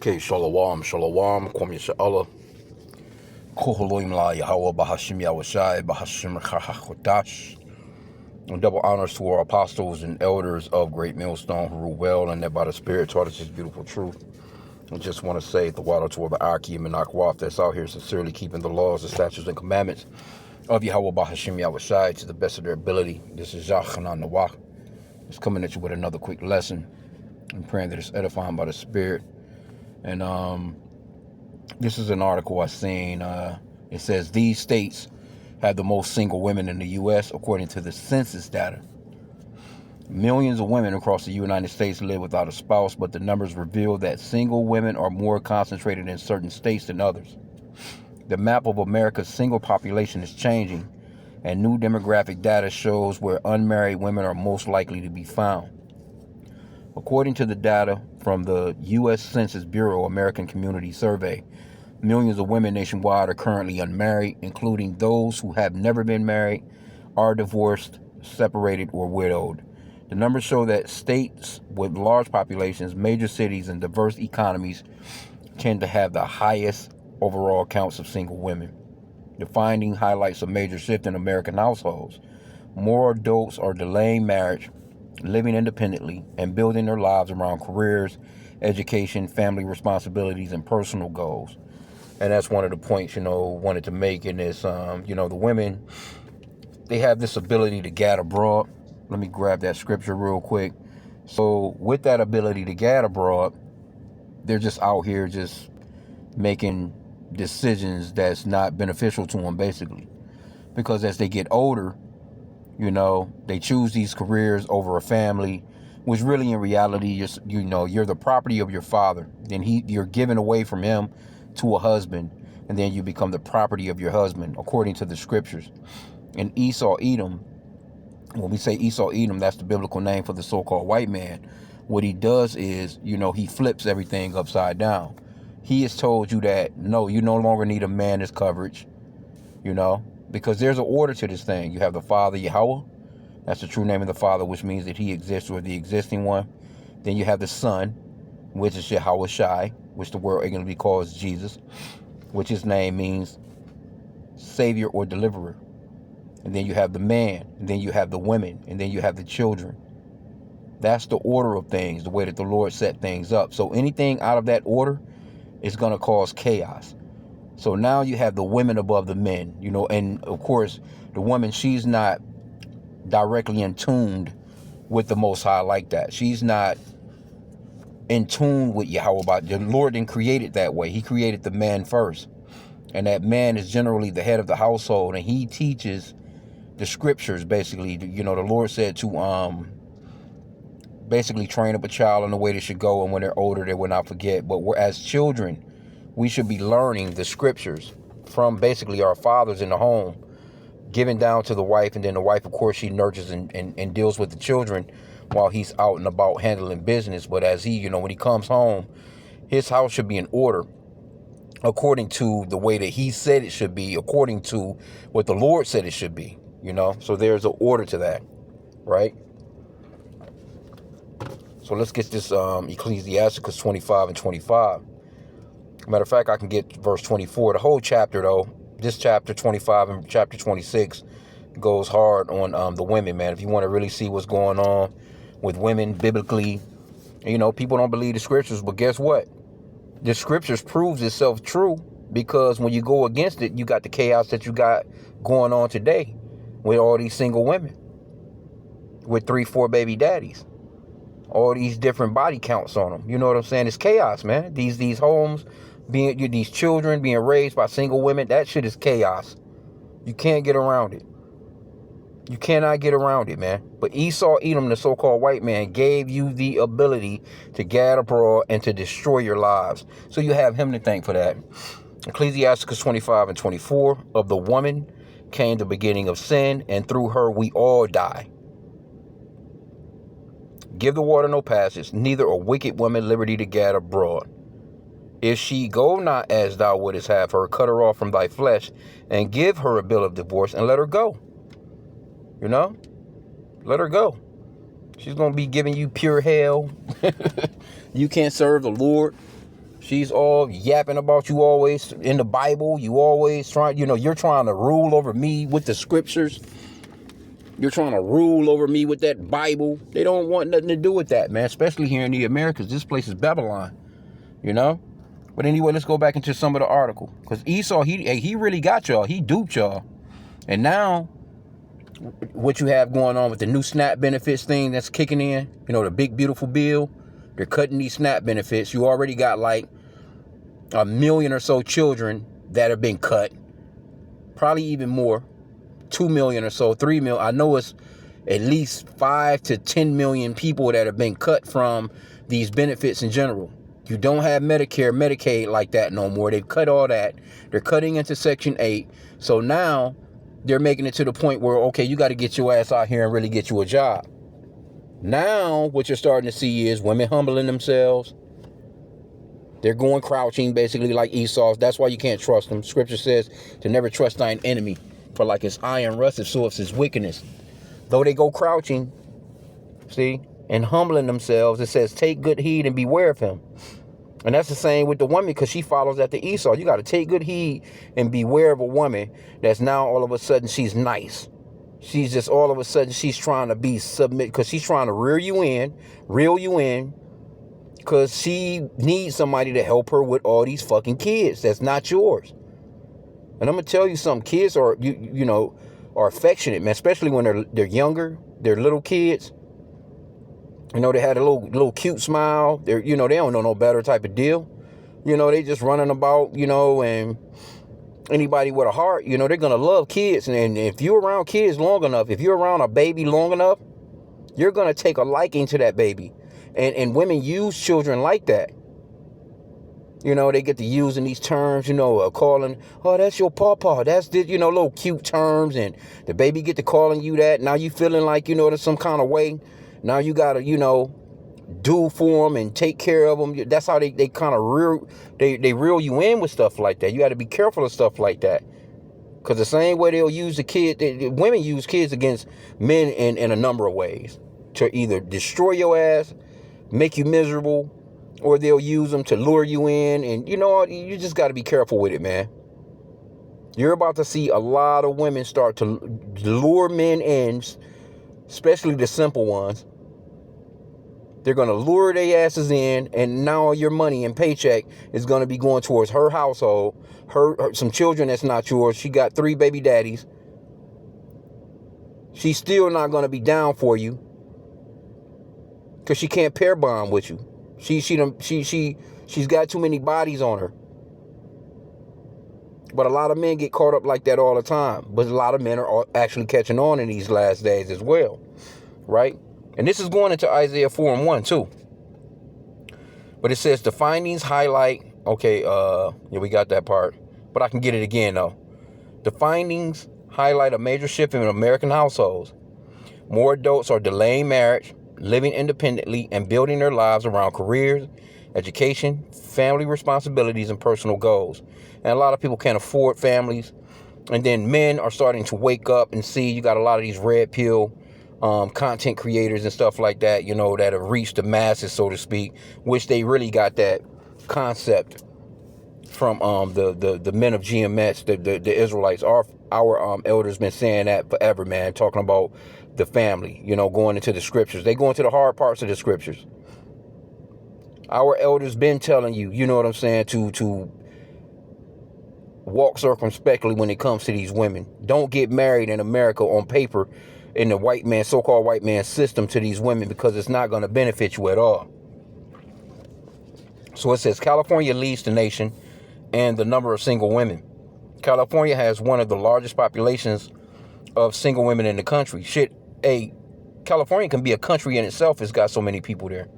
Okay, Shalom, Shalom, Kwam Yasha'Allah, Koholoim La Yahweh, Bahashim Yahushai, Bahashim Chachachotash. And double honors to our apostles and elders of Great Millstone who rule well and that by the Spirit taught us His beautiful truth. I just want to say the water to the H.I.M and Akwaf that's out here sincerely keeping the laws, the statutes, and commandments of Yahweh, Bahashim Yahushai to the best of their ability. This is Yachanan Nawak. Just coming at you with another quick lesson. I'm praying that it's edifying by the Spirit. And this is an article I seen. It says these states have the most single women in the U.S. according to the Census data. Millions of women across the United States live without a spouse, but the numbers reveal that single women are more concentrated in certain states than others. The map of America's single population is changing, and new demographic data shows where unmarried women are most likely to be found. According to the data from the U.S. Census Bureau American Community Survey, millions of women nationwide are currently unmarried, including those who have never been married, are divorced, separated, or widowed. The numbers show that states with large populations, major cities, and diverse economies tend to have the highest overall counts of single women. The finding highlights a major shift in American households. More adults are delaying marriage, living independently, and building their lives around careers, education, family responsibilities, and personal goals. And that's one of the points, wanted to make in this. The women, they have this ability to gad abroad. Let me grab that scripture real quick. So with that ability to gad abroad, they're just out here just making decisions that's not beneficial to them, basically. Because as they get older, they choose these careers over a family, which really in reality, you're the property of your father. Then you're given away from him to a husband, and then you become the property of your husband, according to the scriptures. And Esau, Edom, when we say Esau, Edom, that's the biblical name for the so-called white man. What he does is, he flips everything upside down. He has told you that, no, you no longer need a man as coverage, because there's an order to this thing. You have the Father, Yahweh. That's the true name of the Father, which means that He exists, or the existing one. Then you have the Son, which is Yahweh Shai, which the word ignorantly calls Jesus, which His name means Savior or Deliverer. And then you have the man, and then you have the women, and then you have the children. That's the order of things, the way that the Lord set things up. So anything out of that order is going to cause chaos. So now you have the women above the men, and of course, the woman, she's not directly in tune with the Most High like that. She's not in tune with Yahweh. The Lord didn't create it that way. He created the man first. And that man is generally the head of the household, and he teaches the scriptures, basically. The Lord said to basically train up a child in the way they should go, and when they're older, they will not forget. But as children, we should be learning the scriptures from basically our fathers in the home, given down to the wife. And then the wife, of course, she nurtures and deals with the children while he's out and about handling business. But as he, when he comes home, his house should be in order according to the way that he said it should be, according to what the Lord said it should be, So there's an order to that, right? So let's get this Ecclesiasticus 25 and 25. Matter of fact, I can get verse 24. The whole chapter, though, this chapter 25 and chapter 26 goes hard on the women, man. If you want to really see what's going on with women biblically, people don't believe the scriptures, but guess what? The scriptures proves itself true, because when you go against it, you got the chaos that you got going on today with all these single women with 3-4 baby daddies, all these different body counts on them. You know what I'm saying? It's chaos, man. These homes these children being raised by single women, that shit is chaos. You can't get around it. You cannot get around it, man. But Esau, Edom, the so-called white man, gave you the ability to gad abroad and to destroy your lives. So you have him to thank for that. Ecclesiasticus 25 and 24, of the woman came the beginning of sin, and through her we all die. Give the water no passage, neither a wicked woman liberty to gad abroad. If she go not as thou wouldest have her, cut her off from thy flesh, and give her a bill of divorce, and let her go. Let her go. She's going to be giving you pure hell. You can't serve the Lord. She's all yapping about you always in the Bible. You always trying, you're trying to rule over me with the scriptures. You're trying to rule over me with that Bible. They don't want nothing to do with that, man, especially here in the Americas. This place is Babylon, But anyway, let's go back into some of the article. Because Esau, he really got y'all. He duped y'all. And now, what you have going on with the new SNAP benefits thing that's kicking in, the big, beautiful bill, they're cutting these SNAP benefits. You already got like 1 million or so children that have been cut. Probably even more. 2 million or so, 3 million. I know it's at least 5 to 10 million people that have been cut from these benefits in general. You don't have Medicare, Medicaid like that no more. They've cut all that. They're cutting into Section 8. So now they're making it to the point where, okay, you got to get your ass out here and really get you a job. Now what you're starting to see is women humbling themselves. They're going crouching basically like Esau. That's why you can't trust them. Scripture says to never trust thine enemy, for like his iron rusteth, so it's his wickedness. Though they go crouching, see, and humbling themselves, it says take good heed and beware of him. And that's the same with the woman, because she follows after Esau. You got to take good heed and beware of a woman that's now all of a sudden she's nice. She's just all of a sudden she's trying to be submit, because she's trying to reel you in, because she needs somebody to help her with all these fucking kids that's not yours. And I'm gonna tell you something. Kids are are affectionate, man, especially when they're younger. They're little kids. They had a little cute smile. They don't know no better type of deal. They just running about, and anybody with a heart, they're gonna love kids. And if you're around kids long enough, if you're around a baby long enough, you're gonna take a liking to that baby. And women use children like that. They get to using these terms, calling, oh, that's your pawpaw. That's this, little cute terms. And the baby get to calling you that. Now you feeling like, there's some kind of way. Now you got to, do for them and take care of them. That's how they kind of reel you in with stuff like that. You got to be careful of stuff like that. Because the same way they'll use women use kids against men in a number of ways. To either destroy your ass, make you miserable, or they'll use them to lure you in. And you just got to be careful with it, man. You're about to see a lot of women start to lure men in, especially the simple ones. They're going to lure their asses in, and now your money and paycheck is going to be going towards her household, her some children that's not yours. She got 3 baby daddies. She's still not going to be down for you because she can't pair bond with you. She's got too many bodies on her. But a lot of men get caught up like that all the time. But a lot of men are actually catching on in these last days as well, right? And this is going into Isaiah 4:1 too. But it says the findings highlight, we got that part. But I can get it again though. The findings highlight a major shift in American households. More adults are delaying marriage, living independently, and building their lives around careers, education, family responsibilities, and personal goals. And a lot of people can't afford families. And then men are starting to wake up and see you got a lot of these red pill content creators and stuff like that, that have reached the masses, so to speak, which they really got that concept from the men of GMS, the Israelites. Our elders been saying that forever, man, talking about the family, going into the scriptures. They go into the hard parts of the scriptures. Our elders been telling you, you know what I'm saying, to walk circumspectly when it comes to these women. Don't get married in America on paper in the so-called white man system to these women, because it's not going to benefit you at all. So it says California leads the nation and the number of single women. California has one of the largest populations of single women in the country. California can be a country in itself. It's got so many people there.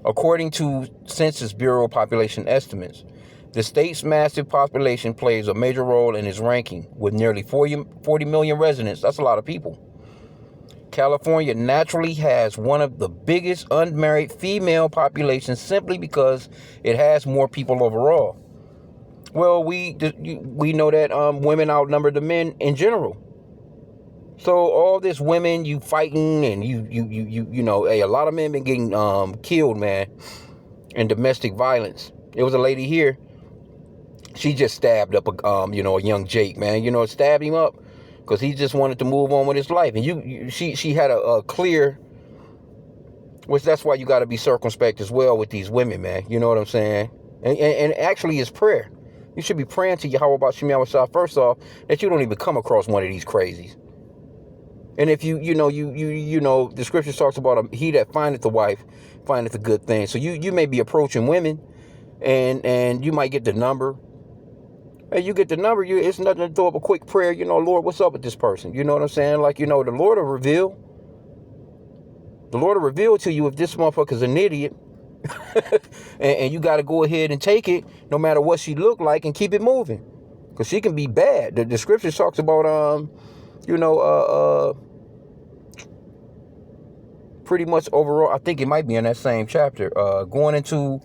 According to Census Bureau population estimates, the state's massive population plays a major role in its ranking. With nearly 40 million residents, that's a lot of people. California naturally has one of the biggest unmarried female populations simply because it has more people overall. Well, we know that women outnumber the men in general. So all this women, you fighting, and a lot of men been getting killed, man, in domestic violence. It was a lady here. She just stabbed up a young Jake, man. Stabbed him up because he just wanted to move on with his life. And she had a clear, which that's why you got to be circumspect as well with these women, man. You know what I'm saying? And actually, it's prayer. You should be praying to Yahweh about Shemiah Shah first off that you don't even come across one of these crazies. And if the scripture talks about he that findeth the wife findeth a good thing. So you may be approaching women, and you might get the number. And you get the number, it's nothing to throw up a quick prayer, Lord, what's up with this person? You know what I'm saying? Like, the Lord will reveal. The Lord will reveal to you if this motherfucker's an idiot. and you got to go ahead and take it, no matter what she look like, and keep it moving. Because she can be bad. The scripture talks about, pretty much overall, I think it might be in that same chapter, going into,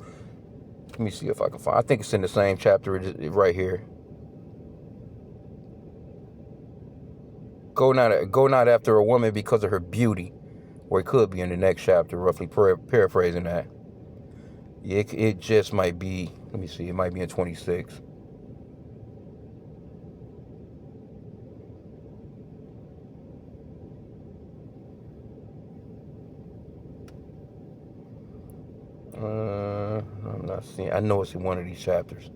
let me see if I can find, I think it's in the same chapter right here. Go not after a woman because of her beauty. Or it could be in the next chapter, roughly paraphrasing that. Yeah, it just might be, let me see, it might be in 26. I'm not seeing, I know it's in one of these chapters.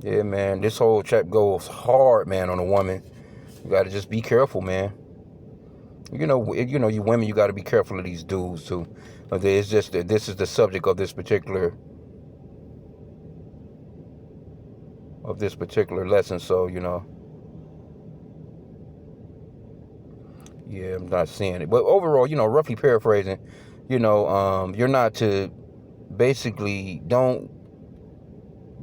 Yeah, man, this whole chapter goes hard, man, on a woman. You got to just be careful, man. You women, you got to be careful of these dudes, too. It's just that this is the subject of this particular lesson, so, yeah, I'm not seeing it. But overall, roughly paraphrasing, you're not to, basically, don't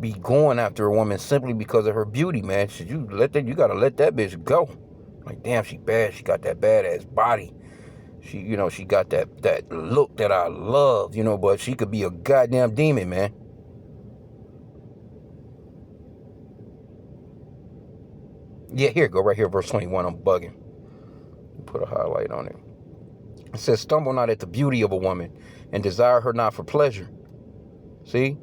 be going after a woman simply because of her beauty, man. You gotta let that bitch go. Like, damn, she bad. She got that badass body. She got that look that I love, but she could be a goddamn demon, man. Yeah, here, go right here, verse 21. I'm bugging. Put a highlight on it. It says, stumble not at the beauty of a woman, and desire her not for pleasure. See?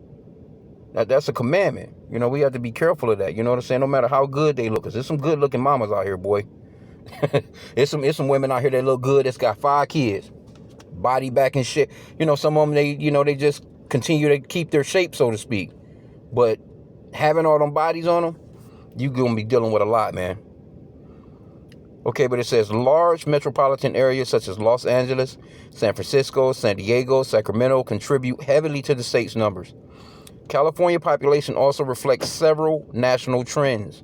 That's a commandment. We have to be careful of that. You know what I'm saying? No matter how good they look. Because there's some good looking mamas out here, boy. It's some women out here that look good that's got 5 kids. Body back and shit. Some of them, they just continue to keep their shape, so to speak. But having all them bodies on them, you're going to be dealing with a lot, man. Okay, but it says large metropolitan areas such as Los Angeles, San Francisco, San Diego, Sacramento contribute heavily to the state's numbers. California population also reflects several national trends.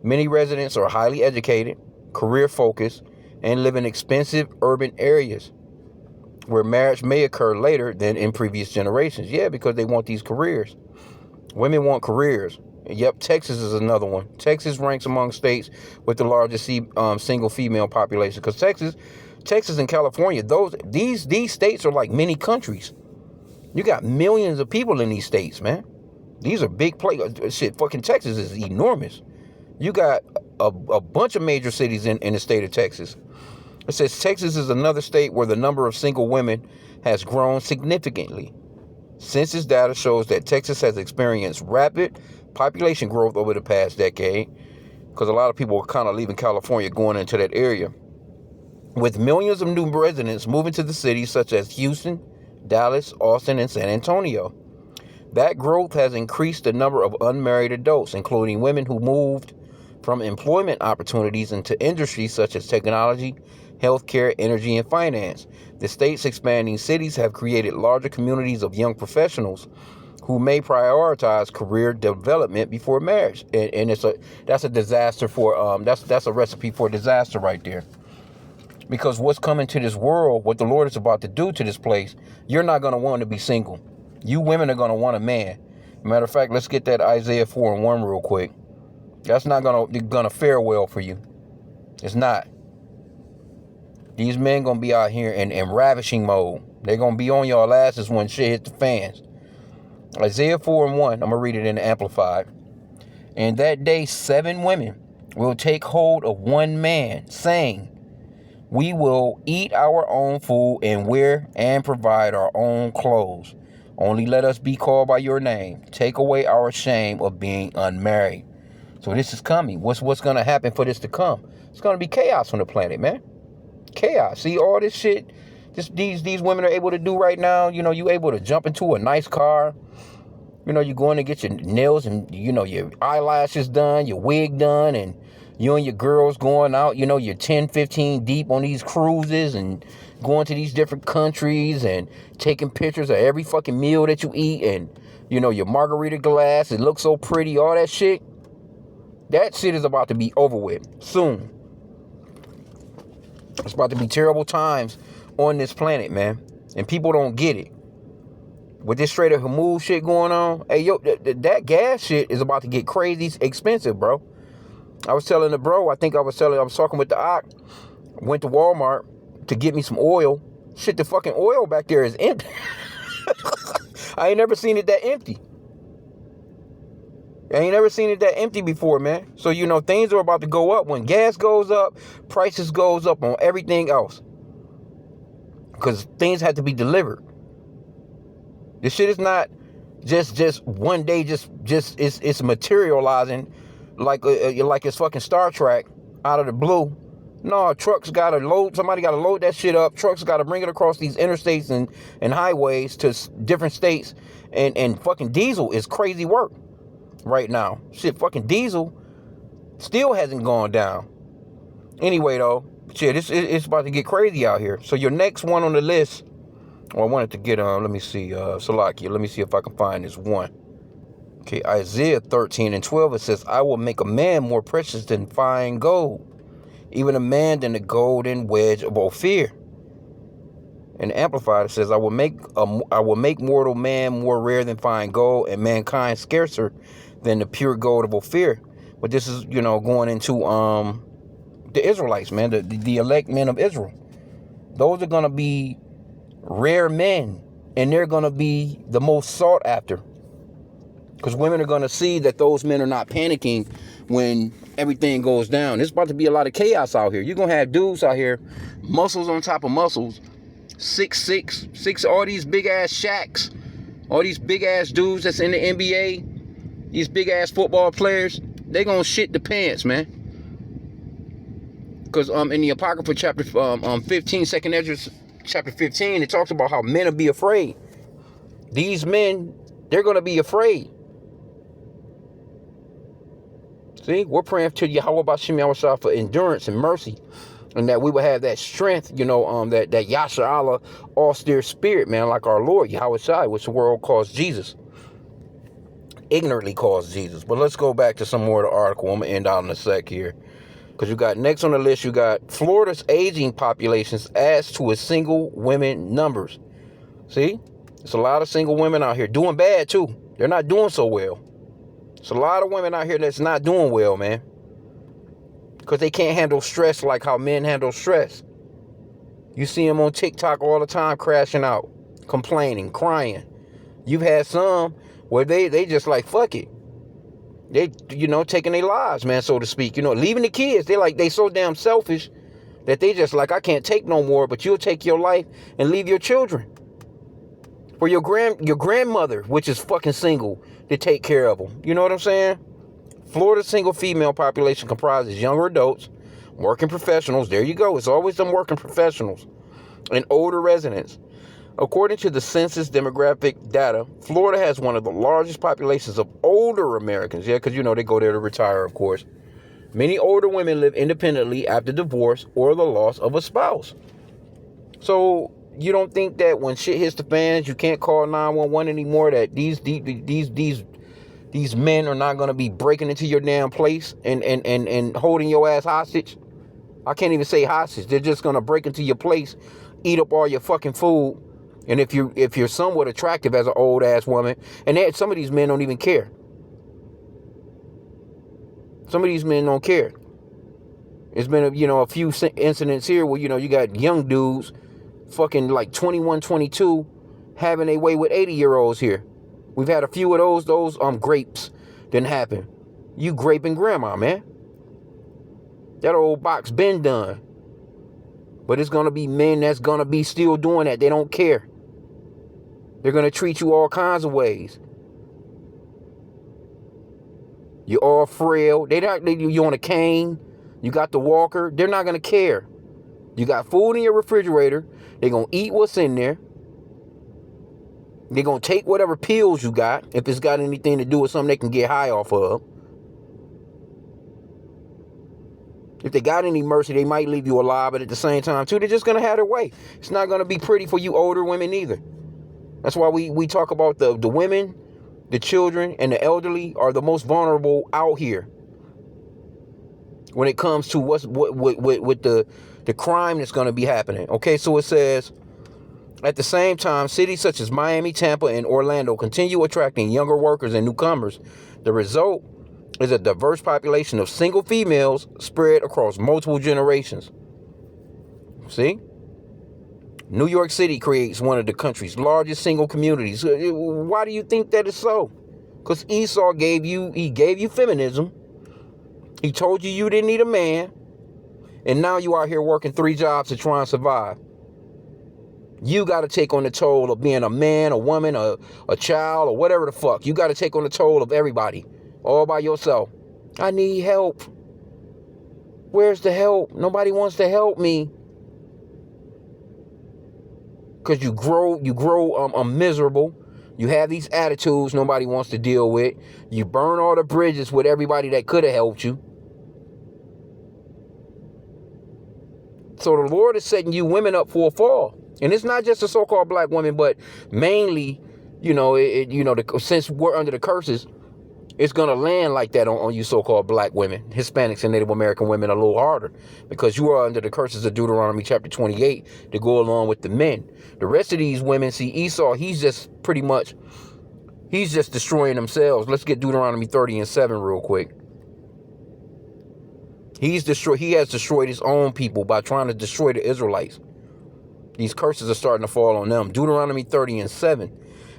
Many residents are highly educated, career-focused, and live in expensive urban areas where marriage may occur later than in previous generations. Yeah, because they want these careers. Women want careers. Yep, Texas is another one. Texas ranks among states with the largest single female population. Because Texas and California, these states are like mini countries. You got millions of people in these states, man. These are big places. Shit, fucking Texas is enormous. You got a bunch of major cities in the state of Texas. It says Texas is another state where the number of single women has grown significantly. Census data shows that Texas has experienced rapid population growth over the past decade, because a lot of people are kind of leaving California going into that area. With millions of new residents moving to the cities such as Houston, Dallas, Austin, and San Antonio. That growth has increased the number of unmarried adults, including women who moved from employment opportunities into industries such as technology, healthcare, energy, and finance. The state's expanding cities have created larger communities of young professionals who may prioritize career development before marriage. And that's a disaster for that's a recipe for disaster right there. Because what's coming to this world, what the Lord is about to do to this place, you're not going to want to be single. You women are going to want a man. Matter of fact, let's get that Isaiah 4:1 real quick. That's not gonna fare well for you. It's not. These men going to be out here in ravishing mode. They're going to be on y'all asses when shit hit the fans. Isaiah 4:1, I'm going to read it in the Amplified. And that day 7 women will take hold of one man, saying, We will eat our own food and wear and provide our own clothes. Only let us be called by your name. Take away our shame of being unmarried. So this is coming. What's going to happen for this to come? It's going to be chaos on the planet, man. Chaos. See, all this shit these women are able to do right now. You know, you able to jump into a nice car. You know, you're going to get your nails and, you know, your eyelashes done, your wig done, and you and your girls going out, you know, you're 10, 15 deep on these cruises and going to these different countries and taking pictures of every fucking meal that you eat and, you know, your margarita glass, it looks so pretty, all that shit. That shit is about to be over with soon. It's about to be terrible times on this planet, man. And people don't get it. With this Strait of Hormuz shit going on, hey, yo, that gas shit is about to get crazy expensive, bro. I was telling the bro, I was talking with the Ock, went to Walmart to get me some oil. Shit, the fucking oil back there is empty. I ain't never seen it that empty. Before, man. So, you know, things are about to go up. When gas goes up, prices goes up on everything else. Because things had to be delivered. This shit is not just one day, it's materializing like it's fucking Star Trek out of the blue. No, somebody gotta load that shit up. Trucks gotta bring it across these interstates and highways to different states. And fucking diesel is crazy work right now. Shit, fucking diesel still hasn't gone down. Anyway, though, shit, it's about to get crazy out here. So your next one on the list, I wanted to get let me see, Salakia. Let me see if I can find this one. Okay, Isaiah 13:12, it says, I will make a man more precious than fine gold, even a man than the golden wedge of Ophir. And Amplified, it says, I will make mortal man more rare than fine gold, and mankind scarcer than the pure gold of Ophir. But this is, you know, going into the Israelites, man, the elect men of Israel. Those are gonna be rare men, and they're going to be the most sought after, because women are going to see that those men are not panicking when everything goes down. It's about to be a lot of chaos out here. You're going to have dudes out here, muscles on top of muscles, 6'6", all these big ass Shaqs, all these big ass dudes that's in the NBA, these big ass football players, they going to shit the pants, man. Because in the Apocrypha chapter 15, second Ezra chapter 15, it talks about how men will be afraid. These men, they're going to be afraid. See, we're praying to Yahweh Bashim for endurance and mercy, and that we will have that strength, you know, that Yasha Allah austere spirit, man, like our Lord Yahweh Shai, which the world calls Jesus, ignorantly calls Jesus. But let's go back to some more of the article. I'm gonna end out in a sec here. Because you got next on the list, you got Florida's aging populations adds to its single women numbers. See? There's a lot of single women out here doing bad too. They're not doing so well. There's a lot of women out here that's not doing well, man. Because they can't handle stress like how men handle stress. You see them on TikTok all the time crashing out, complaining, crying. You've had some where they just like, fuck it. They, you know, taking their lives, man, so to speak. You know, leaving the kids. They so damn selfish that they just like, I can't take no more, but you'll take your life and leave your children for your grandmother, which is fucking single, to take care of them. You know what I'm saying? Florida's single female population comprises younger adults, working professionals. There you go. It's always them working professionals and older residents. According to the Census demographic data, Florida has one of the largest populations of older Americans. Yeah, because, you know, they go there to retire, of course. Many older women live independently after divorce or the loss of a spouse. So you don't think that when shit hits the fans, you can't call 911 anymore, that these men are not going to be breaking into your damn place and holding your ass hostage? I can't even say hostage. They're just going to break into your place, eat up all your fucking food. And if you're somewhat attractive as an old ass woman, and some of these men don't even care. Some of these men don't care. It's been a few incidents here where, you know, you got young dudes, fucking like 21, 22, having their way with 80-year-olds here. We've had a few of those grapes didn't happen. You graping grandma, man. That old box been done. But it's going to be men that's going to be still doing that. They don't care. They're going to treat you all kinds of ways. You're all frail. You're on a cane. You got the walker. They're not going to care. You got food in your refrigerator. They're going to eat what's in there. They're going to take whatever pills you got, if it's got anything to do with something they can get high off of. If they got any mercy, they might leave you alive, but at the same time, too, they're just going to have their way. It's not going to be pretty for you older women either. That's why we talk about the women, the children, and the elderly are the most vulnerable out here when it comes to with the crime that's going to be happening. Okay, so it says, at the same time, cities such as Miami, Tampa, and Orlando continue attracting younger workers and newcomers. The result is a diverse population of single females spread across multiple generations. See? New York City creates one of the country's largest single communities. Why do you think that is so? Because Esau gave you feminism. He told you didn't need a man. And now you out here working 3 jobs to try and survive. You got to take on the toll of being a man, a woman, a child, or whatever the fuck. You got to take on the toll of everybody. All by yourself. I need help. Where's the help? Nobody wants to help me. Because you grow miserable. You have these attitudes nobody wants to deal with. You burn all the bridges with everybody that could have helped you. So the Lord is setting you women up for a fall. And it's not just the so-called black women, but mainly, since we're under the curses, it's going to land like that on you so-called black women, Hispanics and Native American women a little harder because you are under the curses of Deuteronomy chapter 28 to go along with the men. The rest of these women, see, Esau, he's just destroying themselves. Let's get Deuteronomy 30:7 real quick. He has destroyed his own people by trying to destroy the Israelites. These curses are starting to fall on them. Deuteronomy 30:7.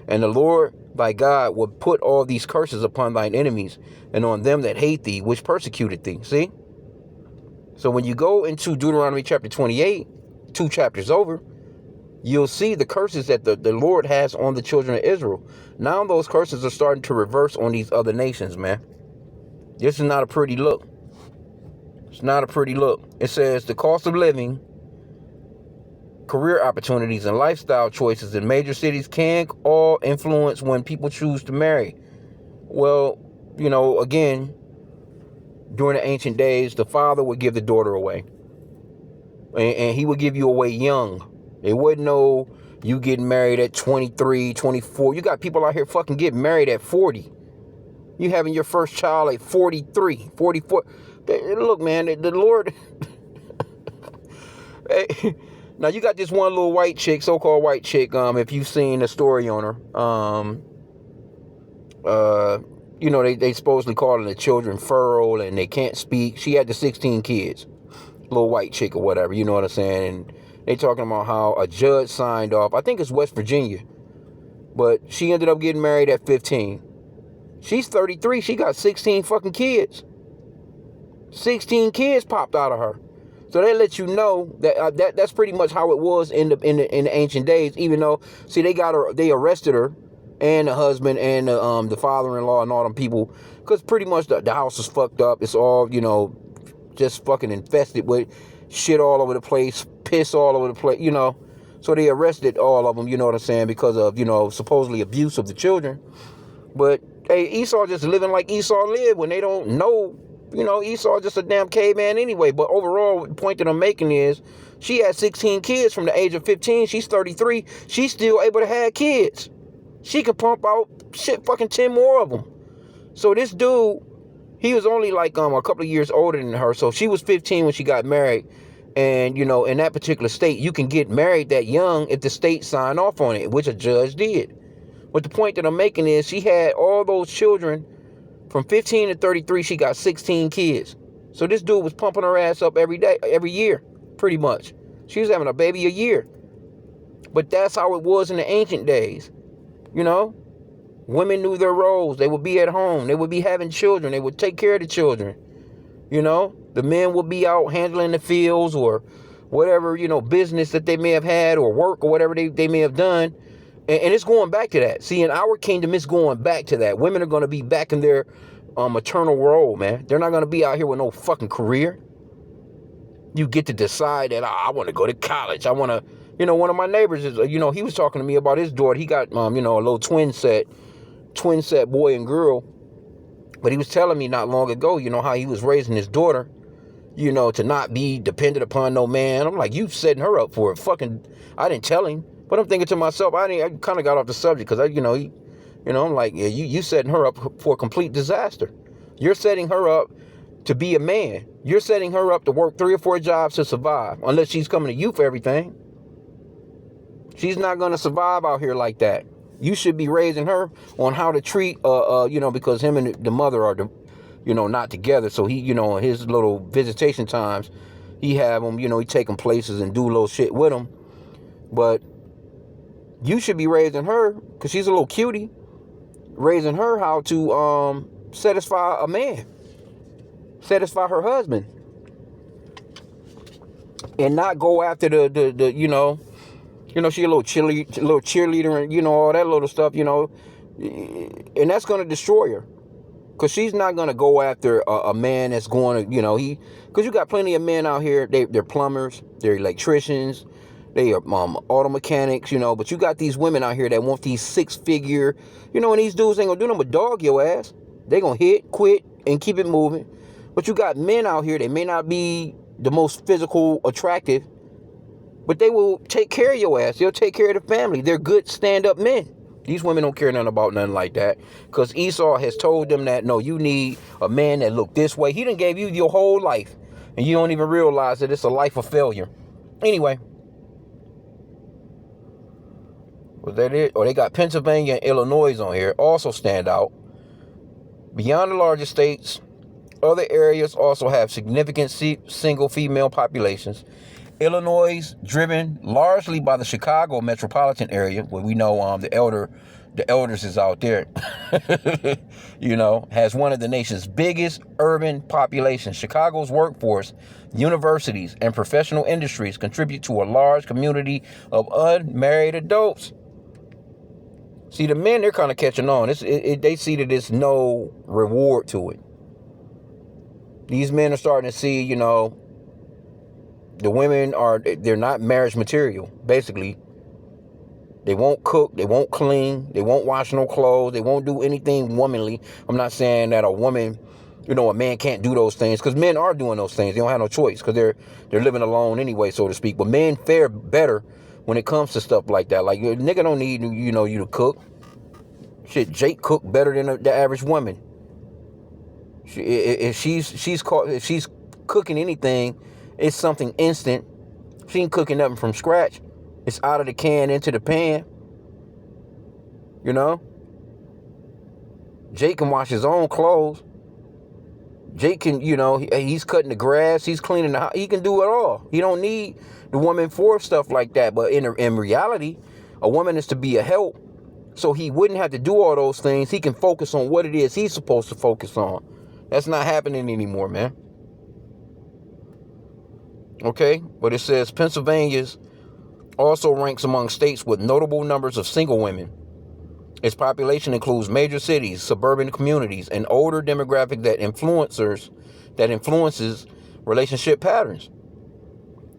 And the Lord thy God will put all these curses upon thine enemies and on them that hate thee, which persecuted thee. See? So when you go into Deuteronomy chapter 28, 2 chapters over, you'll see the curses that the Lord has on the children of Israel. Now those curses are starting to reverse on these other nations, man. This is not a pretty look. It's not a pretty look. It says the cost of living, career opportunities, and lifestyle choices in major cities can all influence when people choose to marry. Well, again, during the ancient days, the father would give the daughter away. And he would give you away young. They wouldn't know you getting married at 23, 24. You got people out here fucking getting married at 40. You having your first child at 43, 44. Look, man, the Lord... Hey, now, you got this one little white chick, so-called white chick, if you've seen the story on her. They supposedly calling the children feral and they can't speak. She had the 16 kids. Little white chick or whatever, you know what I'm saying? And they talking about how a judge signed off. I think it's West Virginia. But she ended up getting married at 15. She's 33. She got 16 fucking kids. 16 kids popped out of her. So they let you know that that's pretty much how it was in the ancient days. Even though, see, they arrested her and the husband and the father-in-law and all them people, because pretty much the house is fucked up. It's all just fucking infested with shit all over the place, piss all over the place. So they arrested all of them. You know what I'm saying? Because of supposedly abuse of the children. But hey, Esau just living like Esau lived when they don't know. Esau just a damn caveman anyway. But overall, the point that I'm making is she had 16 kids from the age of 15. She's 33. She's still able to have kids. She could pump out fucking 10 more of them. So this dude, he was only like a couple of years older than her. So she was 15 when she got married. And, in that particular state, you can get married that young if the state signed off on it, which a judge did. But the point that I'm making is she had all those children. From 15 to 33, she got 16 kids. So this dude was pumping her ass up every year, pretty much. She was having a baby a year. But that's how it was in the ancient days. Women knew their roles. They would be at home. They would be having children. They would take care of the children. The men would be out handling the fields or whatever, business that they may have had or work or whatever they may have done. And it's going back to that. See, in our kingdom, it's going back to that. Women are going to be back in their maternal role, man. They're not going to be out here with no fucking career. You get to decide that I want to go to college. I want to, one of my neighbors is, he was talking to me about his daughter. He got, a little twin set boy and girl. But he was telling me not long ago, how he was raising his daughter, to not be dependent upon no man. I'm like, you setting her up for it. Fucking, I didn't tell him. But I'm thinking to myself, I kind of got off the subject because, I'm like, yeah, you setting her up for a complete disaster. You're setting her up to be a man. You're setting her up to work 3 or 4 jobs to survive, unless she's coming to you for everything. She's not going to survive out here like that. You should be raising her on how to treat, because him and the mother are, not together. So he, his little visitation times, he have them, he take them places and do little shit with them. But you should be raising her, because she's a little cutie, raising her how to satisfy a man, satisfy her husband, and not go after the she a little cheerleader and, all that little stuff, and that's going to destroy her. Because she's not going to go after a man that's going to, because you got plenty of men out here, they're plumbers, they're electricians, they are auto mechanics, but you got these women out here that want these 6-figure, and these dudes ain't going to do nothing but dog your ass. They going to hit, quit, and keep it moving. But you got men out here that may not be the most physical attractive, but they will take care of your ass. They'll take care of the family. They're good stand-up men. These women don't care nothing about nothing like that, because Esau has told them that, no, you need a man that look this way. He done gave you your whole life, and you don't even realize that it's a life of failure. Anyway, was that it? Or they got Pennsylvania and Illinois on here, also stand out. Beyond the larger states, other areas also have significant single female populations. Illinois, driven largely by the Chicago metropolitan area, where we know the elders is out there, has one of the nation's biggest urban populations. Chicago's workforce, universities, and professional industries contribute to a large community of unmarried adults. See, the men, they're kind of catching on. They see that there's no reward to it. These men are starting to see, the women they're not marriage material, basically. They won't cook, they won't clean, they won't wash no clothes, they won't do anything womanly. I'm not saying that a woman, a man can't do those things, because men are doing those things. They don't have no choice, because they're living alone anyway, so to speak. But men fare better when it comes to stuff like that. Like, a nigga don't need, you to cook. Shit, Jake cook better than the average woman. If she's cooking anything, it's something instant. She ain't cooking nothing from scratch. It's out of the can into the pan. Jake can wash his own clothes. Jake can, he's cutting the grass. He's cleaning the house. He can do it all. He don't need the woman for stuff like that. But in reality, a woman is to be a help. So he wouldn't have to do all those things. He can focus on what it is he's supposed to focus on. That's not happening anymore, man. Okay, but it says Pennsylvania's also ranks among states with notable numbers of single women. Its population includes major cities, suburban communities, and older demographic that influences relationship patterns.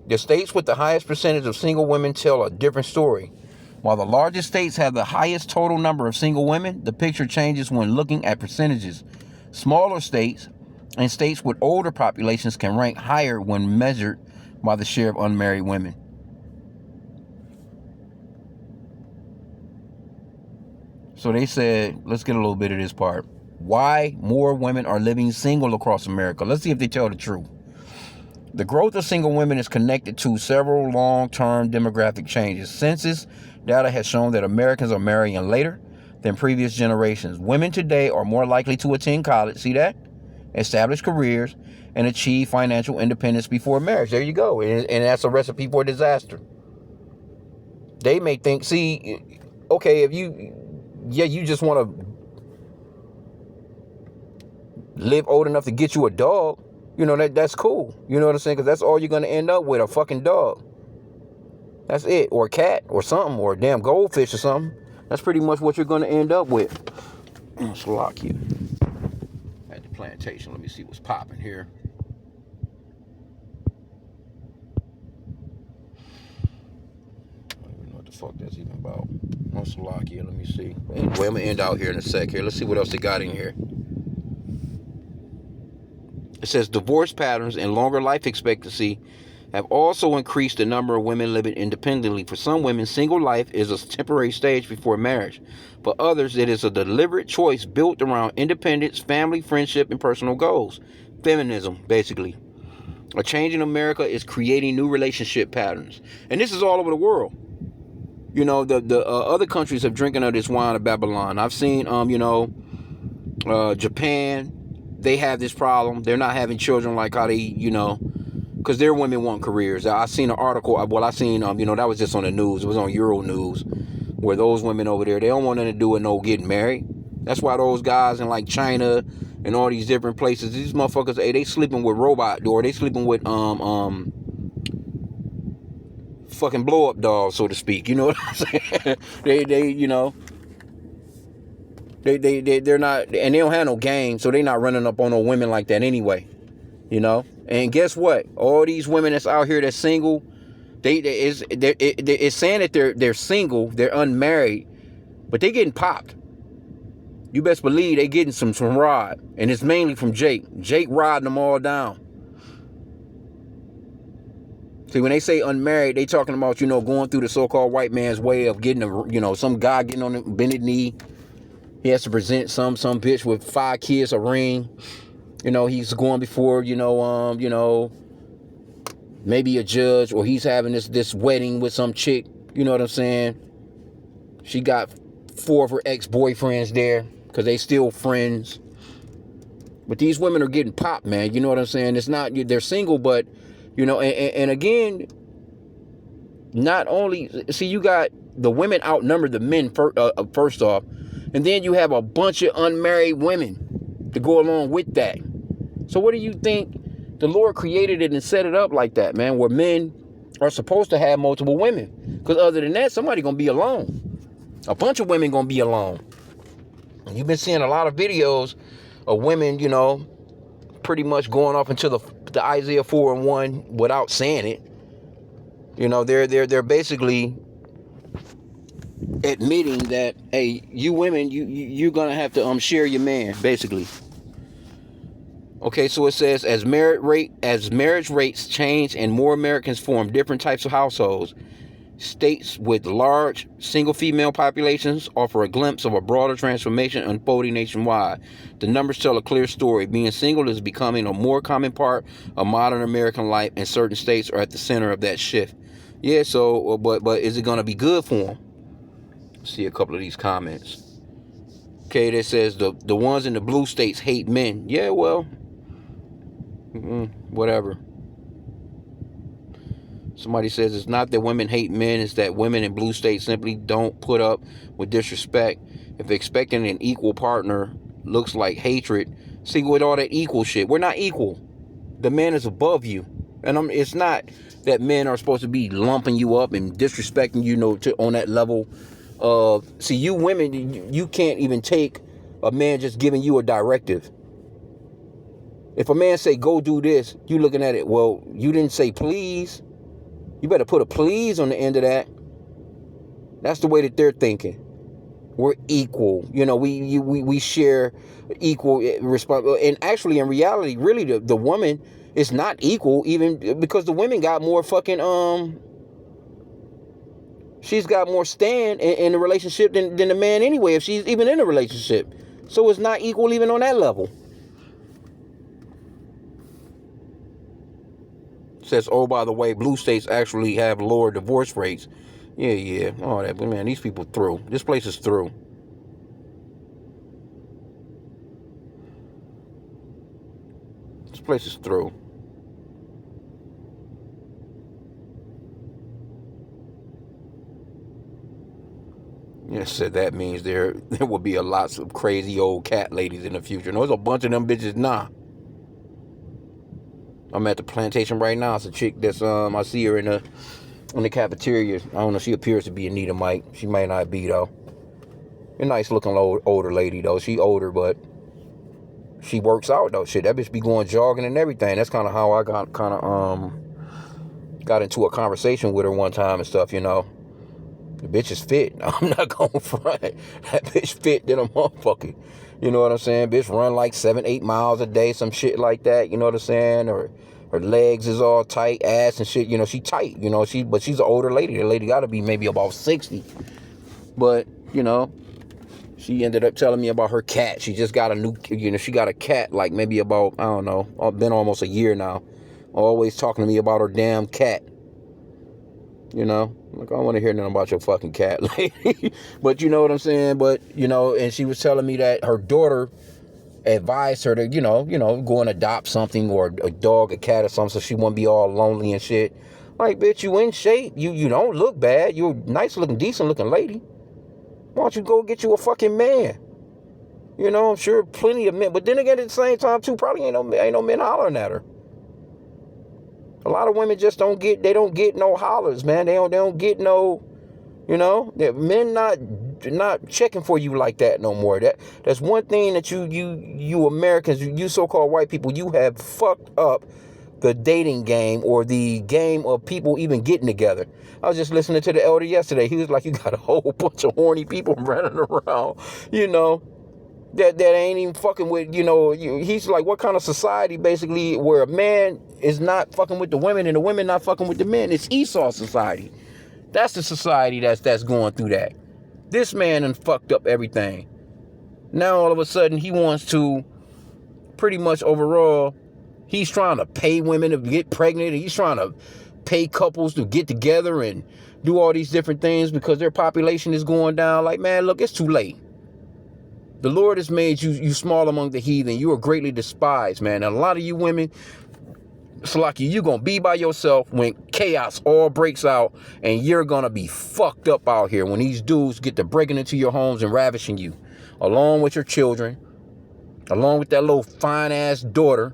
The states with the highest percentage of single women tell a different story. While the largest states have the highest total number of single women, the picture changes when looking at percentages. Smaller states and states with older populations can rank higher when measured by the share of unmarried women. So they said, let's get a little bit of this part. Why more women are living single across America. Let's see if they tell the truth. The growth of single women is connected to several long-term demographic changes. Census data has shown that Americans are marrying later than previous generations. Women today are more likely to attend college, see that? Establish careers, and achieve financial independence before marriage. There you go. And that's a recipe for disaster. They may think, see, okay, if you just want to live old enough to get you a dog, you know, that's cool. You know what I'm saying? Because that's all you're going to end up with, a fucking dog. That's it. Or a cat or something, or a damn goldfish or something. That's pretty much what you're going to end up with. Let's lock you. At the plantation. Let me see what's popping here. I don't even know what the fuck that's even about. Let's lock you. Let me see. Anyway, I'm going to end out here in a sec here. Let's see what else they got in here. It says divorce patterns and longer life expectancy have also increased the number of women living independently. For some women, single life is a temporary stage before marriage. For others, it is a deliberate choice built around independence, family, friendship, and personal goals. Feminism, basically. A change in America is creating new relationship patterns. And this is all over the world. You know, the other countries have drinking of this wine of Babylon. I've seen, Japan, they have this problem. They're not having children like how they, because their women want careers. I seen an article. That was just on the news. It was on Euro News, where those women over there, they don't want nothing to do with no getting married. That's why those guys in like China and all these different places, these motherfuckers, hey, they sleeping with robot, or they sleeping with fucking blow up dolls, so to speak. You know what I'm saying? They're not, and they don't have no game, so they're not running up on no women like that anyway. And guess what? All these women that's out here that's single, it's saying that they're single, they're unmarried, but they getting popped. You best believe they getting some rod, and it's mainly from Jake. Jake riding them all down. See, when they say unmarried, they talking about, going through the so-called white man's way of getting some guy getting on the bended knee. He has to present some bitch with 5 kids a ring. He's going before, maybe a judge, or he's having this wedding with some chick. You know what I'm saying? She got 4 of her ex-boyfriends there because they still friends. But these women are getting popped, man. You know what I'm saying? It's not, they're single, but, and again, not only, see, you got the women outnumber the men first off, and then you have a bunch of unmarried women to go along with that. So what do you think? The Lord created it and set it up like that, man, where men are supposed to have multiple women. Because other than that, somebody going to be alone. A bunch of women going to be alone. And you've been seeing a lot of videos of women, pretty much going off into the Isaiah 4:1 without saying it. They're basically admitting that, hey, you women, you're gonna have to share your man, basically. Okay, so it says as marriage rates change and more Americans form different types of households, states with large single female populations offer a glimpse of a broader transformation unfolding nationwide. The numbers tell a clear story. Being single is becoming a more common part of modern American life, and certain states are at the center of that shift. Yeah, so, but is it going to be good for them? See a couple of these comments. Okay, that says the ones in the blue states hate men. Yeah, well, whatever. Somebody says it's not that women hate men, it's that women in blue states simply don't put up with disrespect. If expecting an equal partner looks like hatred, see, with all that equal shit, we're not equal. The man is above you. And it's not that men are supposed to be lumping you up and disrespecting you, on that level. See, you women, you can't even take a man just giving you a directive. If a man say, go do this, you looking at it, well, you didn't say please. You better put a please on the end of that. That's the way that they're thinking. We're equal. We share equal responsibility. And actually, in reality, really, the woman is not equal, even because the women got more fucking, she's got more stand in the relationship than the man anyway, if she's even in a relationship. So it's not equal even on that level. Says, oh, by the way, blue states actually have lower divorce rates. Yeah, all that. But man, these people through. This place is through. This place is through. Yeah, said that means there will be a lots of crazy old cat ladies in the future. And there's a bunch of them bitches, nah. I'm at the plantation right now. It's a chick that's I see her in the cafeteria. I don't know. She appears to be Anita Mike. She may not be though. A nice looking older lady though. She older, but she works out though. Shit, that bitch be going jogging and everything. That's kind of how I got into a conversation with her one time and stuff. You know, the bitch is fit. I'm not gonna front. That bitch fit than a motherfucker. You know what I'm saying? Bitch run like 7-8 miles a day, some shit like that. You know what I'm saying? Or her legs is all tight, ass and shit. You know, she tight. You know, but she's an older lady. The lady got to be maybe about 60. But you know, she ended up telling me about her cat. She just got a new. You know, she got a cat like maybe about, I don't know. Been almost a year now. Always talking to me about her damn cat. You know, like, I don't want to hear nothing about your fucking cat, lady. But you know what I'm saying? But, you know, and she was telling me that her daughter advised her to, you know, go and adopt something, or a dog, a cat or something, so she won't be all lonely and shit. Like, bitch, you in shape. You don't look bad. You're a nice looking, decent looking lady. Why don't you go get you a fucking man? You know, I'm sure plenty of men. But then again, at the same time, too, probably ain't no men hollering at her. A lot of women just don't get no hollers, man. They don't get no, you know, men not checking for you like that no more. That's one thing that you Americans, you so-called white people, you have fucked up the dating game, or the game of people even getting together. I was just listening to the elder yesterday. He was like, you got a whole bunch of horny people running around, you know, that ain't even fucking with, you know, he's like, what kind of society basically where a man is not fucking with the women and the women not fucking with the men? It's Esau society. That's the society that's going through that. This man done fucked up everything. Now all of a sudden he wants to pretty much overall, he's trying to pay women to get pregnant, and he's trying to pay couples to get together and do all these different things because their population is going down. Like, man, look, it's too late. The Lord has made you small among the heathen. You are greatly despised, man. And a lot of you women, Salaki, you're going to be by yourself when chaos all breaks out, and you're going to be fucked up out here when these dudes get to breaking into your homes and ravishing you, along with your children, along with that little fine-ass daughter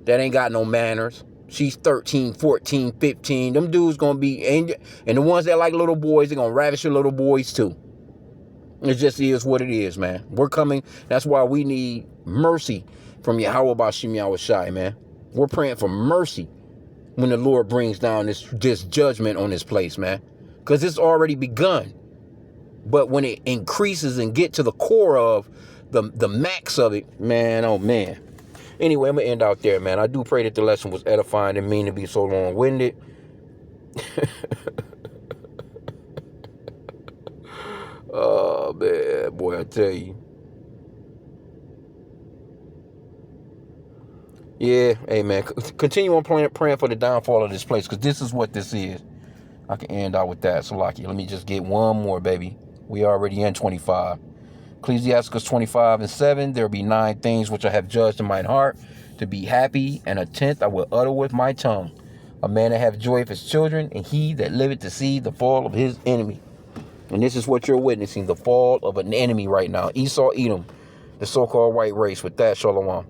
that ain't got no manners. She's 13, 14, 15. Them dudes going to be, and the ones that like little boys, they're going to ravish your little boys too. It just is what it is, man. We're coming. That's why we need mercy from Yahweh Bashim Yahushai, man. We're praying for mercy when the Lord brings down this judgment on this place, man. Because it's already begun. But when it increases and get to the core of the max of it, man, oh man. Anyway, I'm going to end out there, man. I do pray that the lesson was edifying and mean to be so long-winded. Oh, man, boy, I tell you. Yeah, hey, man, continue on praying for the downfall of this place, because this is what this is. I can end out with that. So, Laki, let me just get one more, baby. We already in 25. Ecclesiasticus 25:7, there be 9 things which I have judged in mine heart, to be happy, and a 10th I will utter with my tongue. A man that have joy of his children, and he that liveth to see the fall of his enemy. And this is what you're witnessing, the fall of an enemy right now. Esau, Edom, the so-called white race. With that, Shalom.